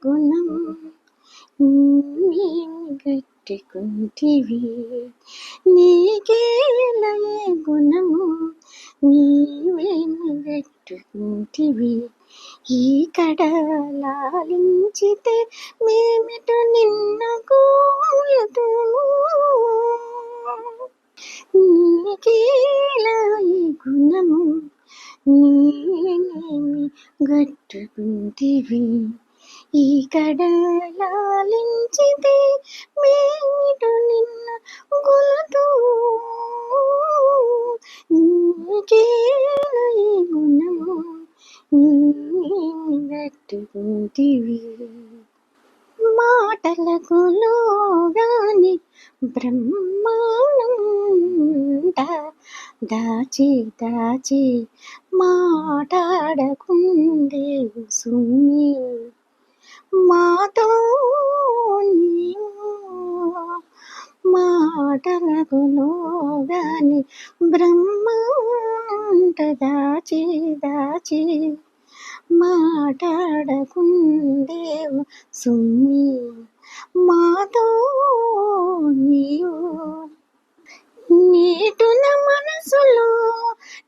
గుణం గట్టుకుంటివి, నీకేల గుణము నీవేమి గట్టుకుంటివి. ఈ కడలాలించితే మేమిటు నిన్ను కోయదుము, నీకేల గుణము నీవేమి గట్టుకుంటివి. ఈ కడలాలించితే మేమిటు నిన్ను గొలుతుము, నీకేల గుణము నీవేమి గట్టుకుంటివి. మాటలకు లోగాని బ్రహ్మాండ దాచి దాచి మాట్లాడకుండేవు సుమ్మి, మాతో నీవు మాటలకు లోగాని బ్రహ్మాండ దాచి దాచి మాట్లాడకుండేవు సుమ్మి, మాతో నీవు. నీటున మనసులో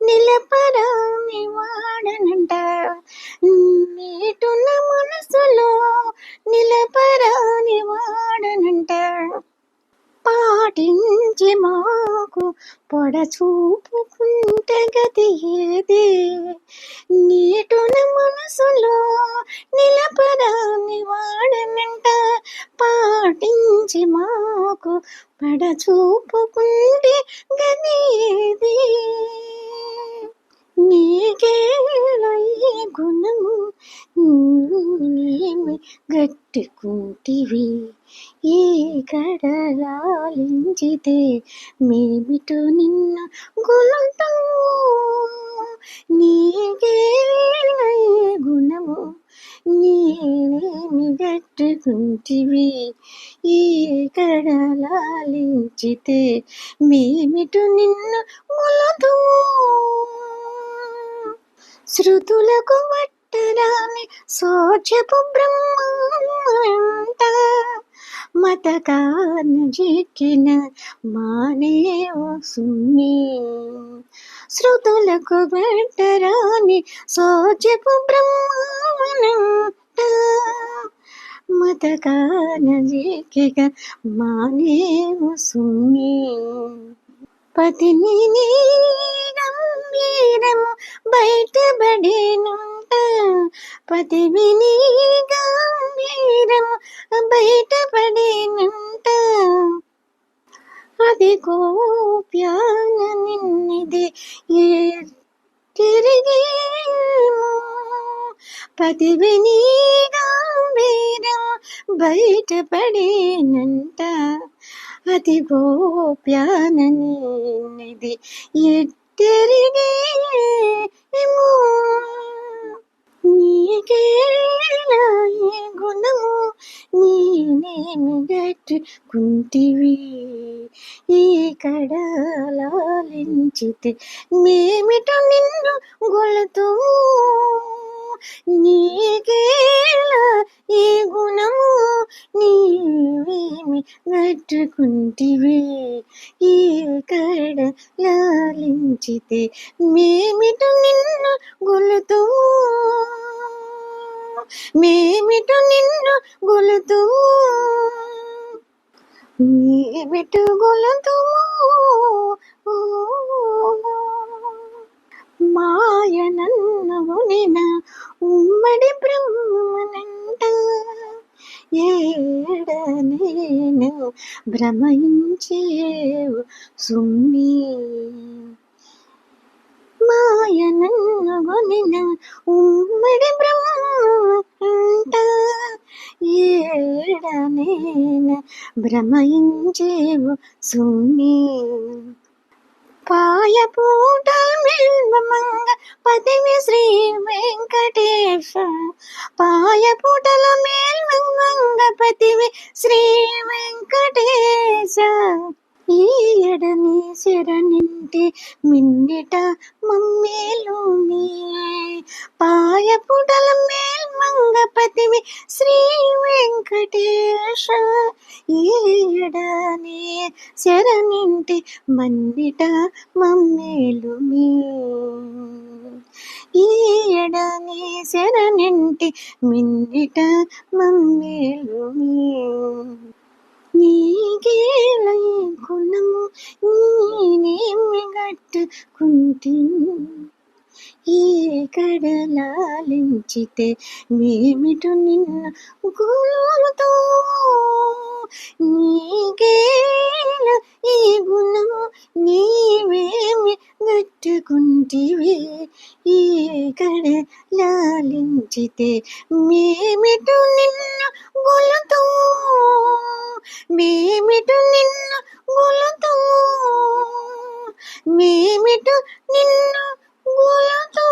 నిలపరాని వాడనంట, నీటున మనసులో నిలపరాని వాడనంట, పాటించి మాకు పొడచూపుకుంటే గతి ఏది. నీటున మనసులో నిలపరాని వాడనంట, పాటించి మాకు పడచూపుకుంటే గతి ఏది. నీకేల గుణము నీవేమి గట్టుకుంటివి. ఈ కడలాలించితే మేమిటు నిన్ను గొలుతుము, నీకేల గుణము నీవేమి గట్టుకుంటివి. ఈ కడలాలించితే మేమిటు నిన్ను గొలుతుము. శృతులకు వట్టరాని సోచపు బ్రహ్మాండ, మతకాన జిక్కిన మానేవు సుమ్మి, శృతులకు వట్టరాని సోచపు బ్రహ్మాండ, మతకాన జిక్కిన మానేవు సుమ్మి. పతిని నీ గంభీరము బయటపడేనుంట, పతివి నీ గంభీరము బయటపడేనుంట, అది గోప్యాన నిన్నిది తిరిగేమో, పతివి నీ గంభీరము బయటపడేనంట, అది గోప్యాననిది ఎట్టెరిగేమో. నీకేల గుణము నీవేమి గట్టుకుంటివి. ఈ కడలాలించితే మేమిటు నిన్ను గొలుతుము, నీకేల గుణము నీవేమి గట్టుకుంటివి. ఈ కడలాలించితే మేమిటు నిన్ను గొలుతుము, మేమిటు నిన్ను గొలుతుము, మేమిటు గొలుతుము. మాయనన్నుగునిన ఉమ్మడి బ్రహ్మనంట, ఏడ నేను భ్రమించేవు సుమ్మి, మాయనన్నుగునిన ఉమ్మడి బ్రహ్మనంట, ఏడ నేను భ్రమించేవు సుమ్మి. పాయపూట మెల్వమంగ పతివి శ్రీ వెంకటేశ, పాయపూటల మేల్వంగ పతివి శ్రీ వెంకటేశ, ఈయడని శరణింటి మిన్నిట మమ్మేలుని, పాయపూటల మేల్వంగ పతివి శ్రీ వెంకటేశ ఈడనే శరణింటి మన్నిట మమ్మేలుమి ఈడనే శరణింటి మిన్నిట మమ్మేలుమి నీకేలై కులము నేనేమి గట్టుకుంటిని ఈ కడలాలించితే మేమిటు నిన్ను గోలుతో నీకేల ఈ గుణము నీవేమి గట్టుకుంటివి ఈ కడలాలించితే మేమిటు నిన్ను గొలుతో మేమిటు నిన్ను గొలుతో మేమిటు నిన్ను గొలుతో